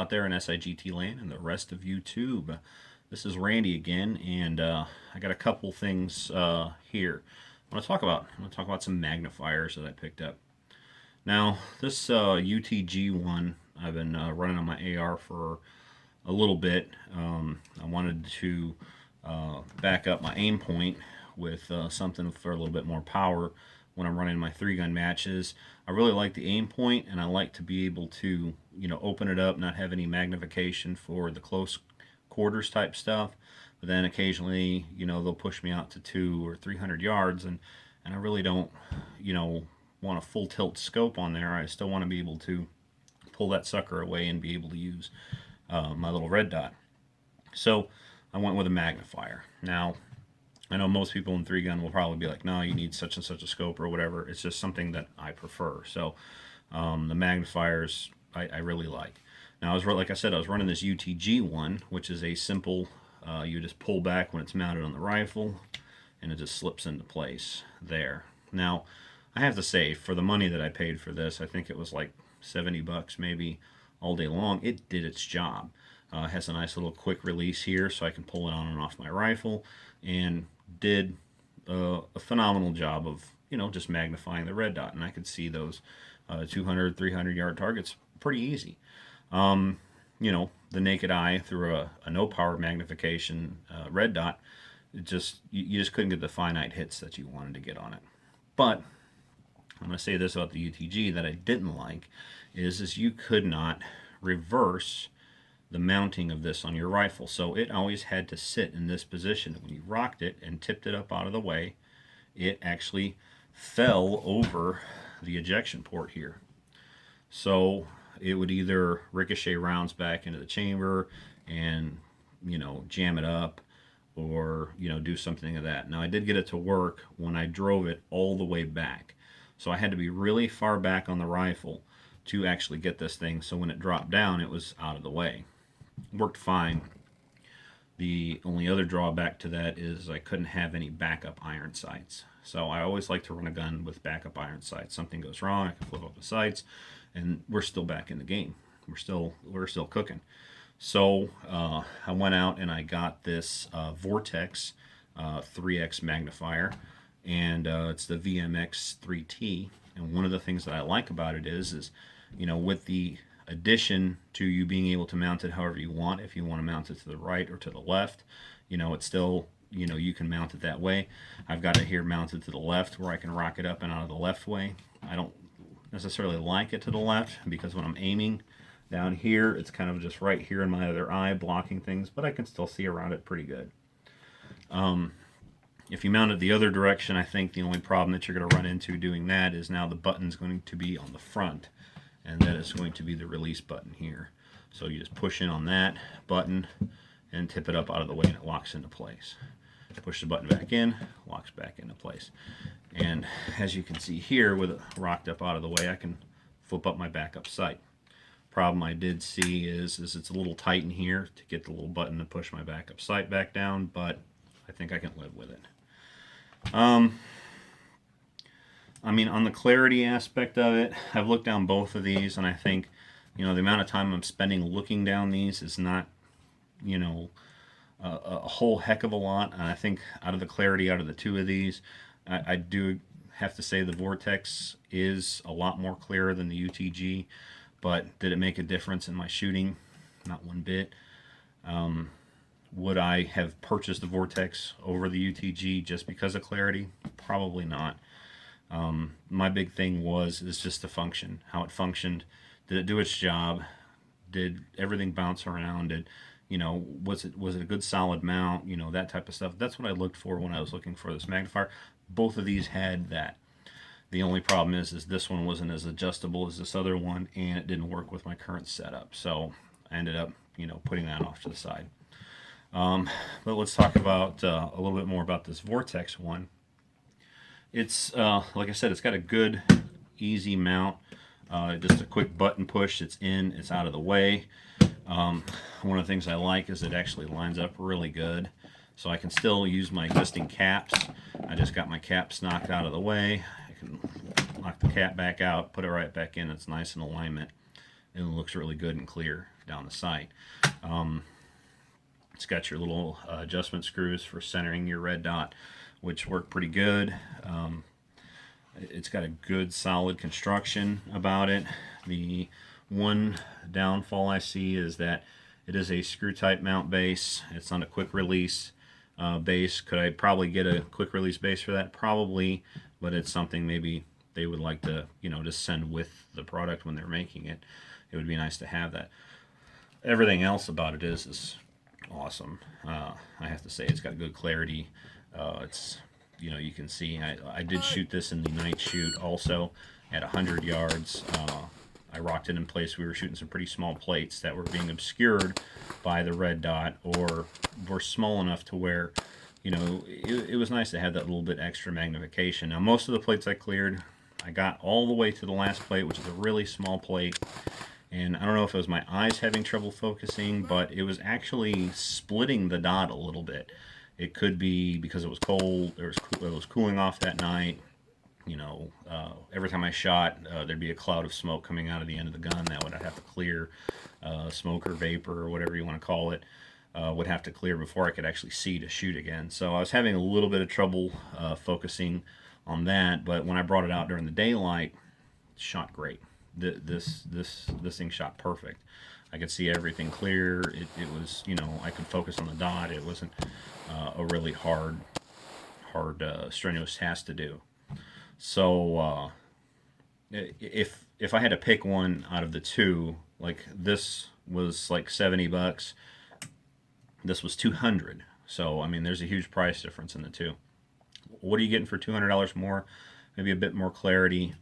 out there in SIGT land and the rest of YouTube. This is Randy again, and I got a couple things here I want to talk about. I'm going to talk about some magnifiers that I picked up. Now, this UTG one, I've been running on my AR for a little bit. I wanted to back up my aim point with something for a little bit more power when I'm running my 3-gun matches. I really like the aim point, and I like to be able to, open it up, not have any magnification for the close quarters type stuff. But then occasionally, they'll push me out to 200 or 300 yards, and I really don't, want a full tilt scope on there. I still want to be able to pull that sucker away and be able to use my little red dot. So I went with a magnifier. Now, I know most people in 3-gun will probably be like, no, you need such and such a scope or whatever. It's just something that I prefer. So the magnifiers I really like. Now, like I said, I was running this UTG one, which is a simple, you just pull back when it's mounted on the rifle, and it just slips into place there. Now, I have to say, for the money that I paid for this, I think it was like $70 maybe all day long. It did its job. It has a nice little quick release here, so I can pull it on and off my rifle, and did a phenomenal job of just magnifying the red dot, and I could see those 200, 300 yard targets pretty easy. The naked eye through a no power magnification red dot, you just couldn't get the finite hits that you wanted to get on it. But I'm going to say this about the UTG that I didn't like is you could not reverse the mounting of this on your rifle. So it always had to sit in this position. When you rocked it and tipped it up out of the way, it actually fell over the ejection port here. So it would either ricochet rounds back into the chamber and jam it up, or do something of that. Now, I did get it to work when I drove it all the way back. So I had to be really far back on the rifle to actually get this thing, so when it dropped down, it was out of the way. Worked fine. The only other drawback to that is I couldn't have any backup iron sights. So I always like to run a gun with backup iron sights. Something goes wrong, I can flip up the sights, and we're still back in the game. We're still cooking. So I went out and I got this Vortex 3x magnifier, and it's the VMX 3T. And one of the things that I like about it is with the addition to you being able to mount it however you want. If you want to mount it to the right or to the left, it's still, you can mount it that way. I've got it here mounted to the left where I can rock it up and out of the left way. I don't necessarily like it to the left because when I'm aiming down here, it's kind of just right here in my other eye blocking things, but I can still see around it pretty good. If you mount it the other direction, I think the only problem that you're going to run into doing that is now the button's going to be on the front, and that is going to be the release button here. So you just push in on that button and tip it up out of the way, and it locks into place. Push the button back in, locks back into place. And as you can see here, with it rocked up out of the way, I can flip up my backup sight. Problem I did see is it's a little tight in here to get the little button to push my backup sight back down, but I think I can live with it. On the clarity aspect of it, I've looked down both of these, and I think, the amount of time I'm spending looking down these is not, a whole heck of a lot. And I think out of the clarity out of the two of these, I do have to say the Vortex is a lot more clear than the UTG, but did it make a difference in my shooting? Not one bit. Would I have purchased the Vortex over the UTG just because of clarity? Probably not. My big thing is just the function, how it functioned. Did it do its job? Did everything bounce around? Was it a good solid mount? That type of stuff. That's what I looked for when I was looking for this magnifier. Both of these had that. The only problem is this one wasn't as adjustable as this other one, and it didn't work with my current setup. So I ended up, putting that off to the side. But let's talk about a little bit more about this Vortex one. It's, like I said, it's got a good, easy mount. Just a quick button push, it's in, it's out of the way. One of the things I like is it actually lines up really good. So I can still use my existing caps. I just got my caps knocked out of the way. I can knock the cap back out, put it right back in. It's nice in alignment, and it looks really good and clear. down the sight. It's got your little adjustment screws for centering your red dot, which work pretty good. It's got a good solid construction about it. The one downfall I see is that it is a screw type mount base. It's on a quick release base. Could I probably get a quick release base for that? Probably, but it's something maybe they would like to, just send with the product when they're making it. It would be nice to have that. Everything else about it is awesome. I have to say it's got good clarity. It's you can see I did shoot this in the night shoot also at 100 yards. I rocked it in place. We were shooting some pretty small plates that were being obscured by the red dot, or were small enough to where it was nice to have that little bit extra magnification. Now most of the plates I cleared, I got all the way to the last plate, which is a really small plate. And I don't know if it was my eyes having trouble focusing, but it was actually splitting the dot a little bit. It could be because it was cold, it was cooling off that night. Every time I shot, there'd be a cloud of smoke coming out of the end of the gun that would have to clear, smoke or vapor or whatever you want to call it, would have to clear before I could actually see to shoot again. So I was having a little bit of trouble focusing on that, but when I brought it out during the daylight, it shot great. This thing shot perfect. I could see everything clear. It was, I could focus on the dot. It wasn't a really hard, strenuous task to do. So if I had to pick one out of the two, like this was like $70, this was $200. So I mean, there's a huge price difference in the two. What are you getting for $200 more? Maybe a bit more clarity,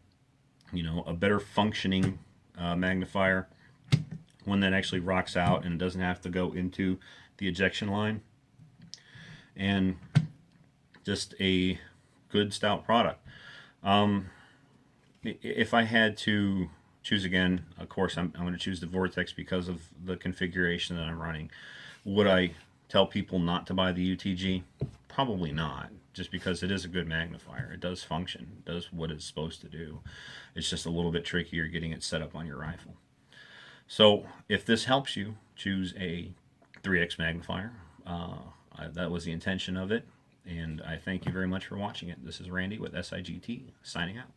a better functioning magnifier, one that actually rocks out and doesn't have to go into the ejection line, and just a good stout product. If I had to choose again, of course I'm going to choose the Vortex because of the configuration that I'm running. Would I tell people not to buy the UTG? Probably not, just because it is a good magnifier. It does function, it does what it's supposed to do. It's just a little bit trickier getting it set up on your rifle. So if this helps you choose a 3x magnifier, that was the intention of it, and I thank you very much for watching it. This is Randy with SIGT, signing out.